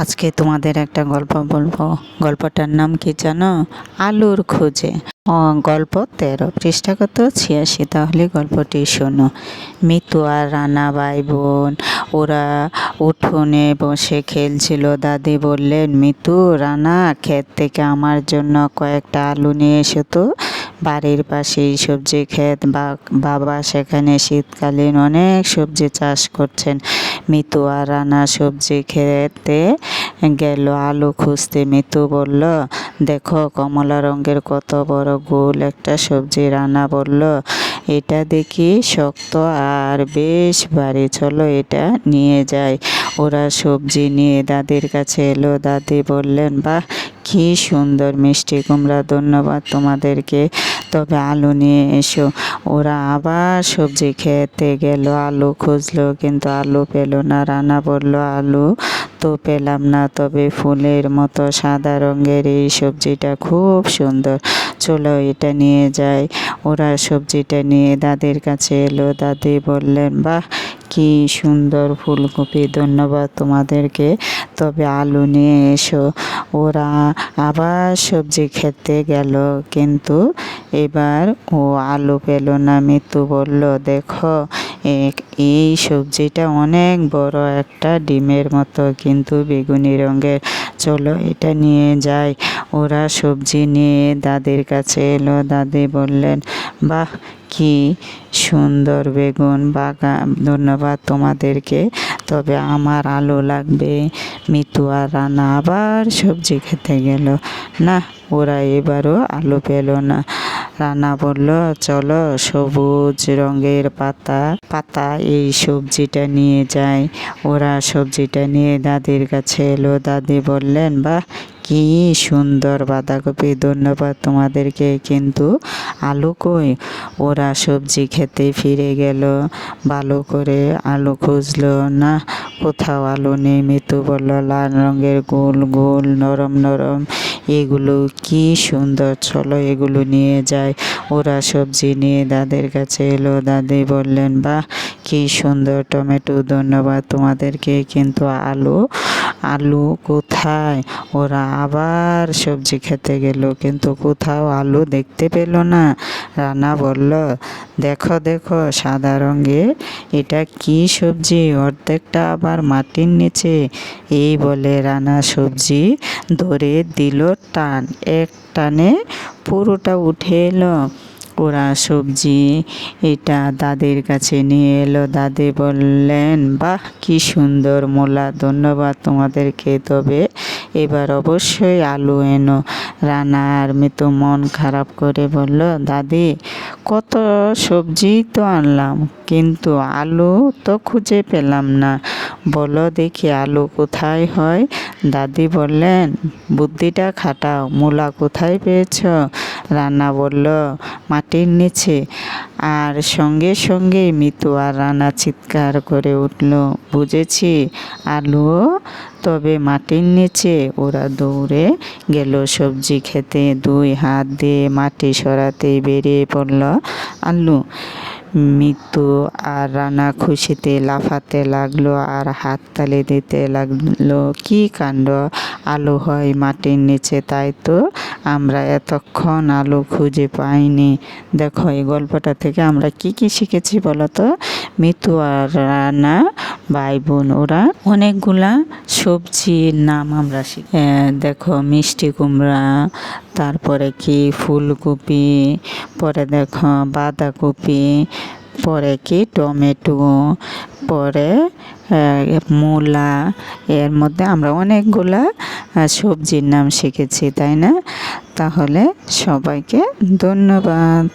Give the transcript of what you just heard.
আজকে তোমাদের একটা গল্প বলবো। গল্পটার নাম কি জানো? আলুর খোঁজে। গল্প 13, পৃষ্ঠা কত 86। তাহলে গল্পটি শোনো। মিতু আর রানা ভাই বোন ওরা উঠোনে বসে খেলছিল। দাদি বললেন, মিতু, রানা, ক্ষেত থেকে আমার জন্য কয়েকটা আলু নিয়ে এসো তো। বাড়ির পাশেই সবজি ক্ষেত, বাবা সেখানে শীতকালীন অনেক সবজি চাষ করছেন। মিতু আর রানা সবজি খেতে গেল আলু খুঁজতে। মিতু বলল, দেখো কমলা রঙের কত বড় গোল একটা সবজি। রানা বলল, এটা দেখি শক্ত আর বেশ ভারী, চলো এটা নিয়ে যাই। ওরা সবজি নিয়ে দাদির কাছে এলো। দাদি বললেন, বাহ, কি সুন্দর মিষ্টি কুমড়া, ধন্যবাদ তোমাদেরকে, তবে আলু নিয়ে এসো। ওরা আবার সবজি খেতে গেল, আলু খুঁজলো কিন্তু আলু পেল না। রানা বলল, আলু তো পেলাম না, তবে ফুলের মতো সাদা রঙের এই সবজিটা খুব সুন্দর, চলো এটা নিয়ে যাই। ওরা সবজিটা নিয়ে দাদির কাছে এলো। দাদি বললেন, বাহ, কি সুন্দর ফুলকপি, ধন্যবাদ তোমাদেরকে, তবে আলু নিয়ে এসো। ওরা আবার সবজি খেতে গেল কিন্তু এবার ও আলু পেল না। মিতু বলল, দেখো এই সবজিটা অনেক বড়, একটা ডিমের মতো কিন্তু বেগুনি রঙের, চলো এটা নিয়ে যাই। ওরা সবজি নিয়ে দাদির কাছে এলো। দাদি বললেন, বাহ, কি সুন্দর বেগুন বাগান, ধন্যবাদ তোমাদেরকে, তবে আমার আলু লাগবে। মিতু আর রানা আবার সবজি খেতে গেল। না, ওরা এবারও আলু পেল না। রানা বলল, চলো সবুজ রঙের পাতা এই সবজিটা নিয়ে যাই। ওরা সবজিটা নিয়ে দাদির কাছে এলো। দাদি বললেন, বাহ, কি সুন্দর বাঁধাকপি, ধন্যবাদ তোমাদেরকে, কিন্তু আলু কই? ওরা সবজি খেতে ফিরে গেল, ভালো করে আলু খুঁজলো, না, কোথাও আলু নেই। মিতু বলল, লাল রঙের গোল গোল নরম নরম, এগুলো কি সুন্দর, চলো এগুলো নিয়ে যাই। ওরা সবজি নিয়ে দাদির কাছে এলো। দাদি বললেন, বাহ, কি সুন্দর টমেটো, ধন্যবাদ তোমাদেরকে, কিন্তু আলু কোথায়? ওরা আবার সবজি খেতে গেল কিন্তু কোথাও আলু দেখতে পেল না। রানা বলল, দেখো দেখো সাদা রঙের, এটা কি সবজি? অর্ধেকটা আবার মাটির নিচে। এই বলে রানা সবজি ধরে দিল টান, এক টানে পুরোটা উঠে এলো। ওরা সবজি এটা দাদির কাছে নিয়ে এলো। দাদি বললেন, বাহ, কি সুন্দর মূলা, ধন্যবাদ তোমাদেরকে, তবে এবার অবশ্যই আলু এনো। রানা আর মিতু মন খারাপ করে বলল, দাদি, কত সবজি তো আনলাম কিন্তু আলু তো খুঁজে পেলাম না, বলো দেখি আলু কোথায় হয়? দাদি বললেন, বুদ্ধিটা খাটাও, মূলা কোথায় পেয়েছ? রানা বলল, মাটির নিচে। আর সঙ্গে সঙ্গেই মিতু আর রানা চিৎকার করে উঠল, বুঝেছি, আলুও তবে মাটির নিচে। ওরা দৌড়ে গেল সবজি খেতে, দুই হাত দিয়ে মাটি সরাতেই বেরিয়ে পড়ল আলু। মিতু আর রানা খুশিতে লাফাতে লাগলো আর হাততালি দিতে লাগলো, কি কাণ্ড, আলু হয় মাটির নিচে, তাই তো আমরা এতক্ষণ আলু খুঁজে পাইনি। দেখো এই গল্পটা থেকে আমরা কি কি শিখেছি বলো তো? মিতু আর রানা ভাই বোন ওরা অনেকগুলা সবজির নাম আমরা শিখি। দেখো মিষ্টি কুমড়া, তারপরে কি ফুলকপি, পরে দেখো বাঁধাকপি, পরে কি টমেটো, পরে মূলা, এর মধ্যে আমরা অনেকগুলা সবজির নাম শিখেছি, তাই না? তাহলে সবাইকে ধন্যবাদ।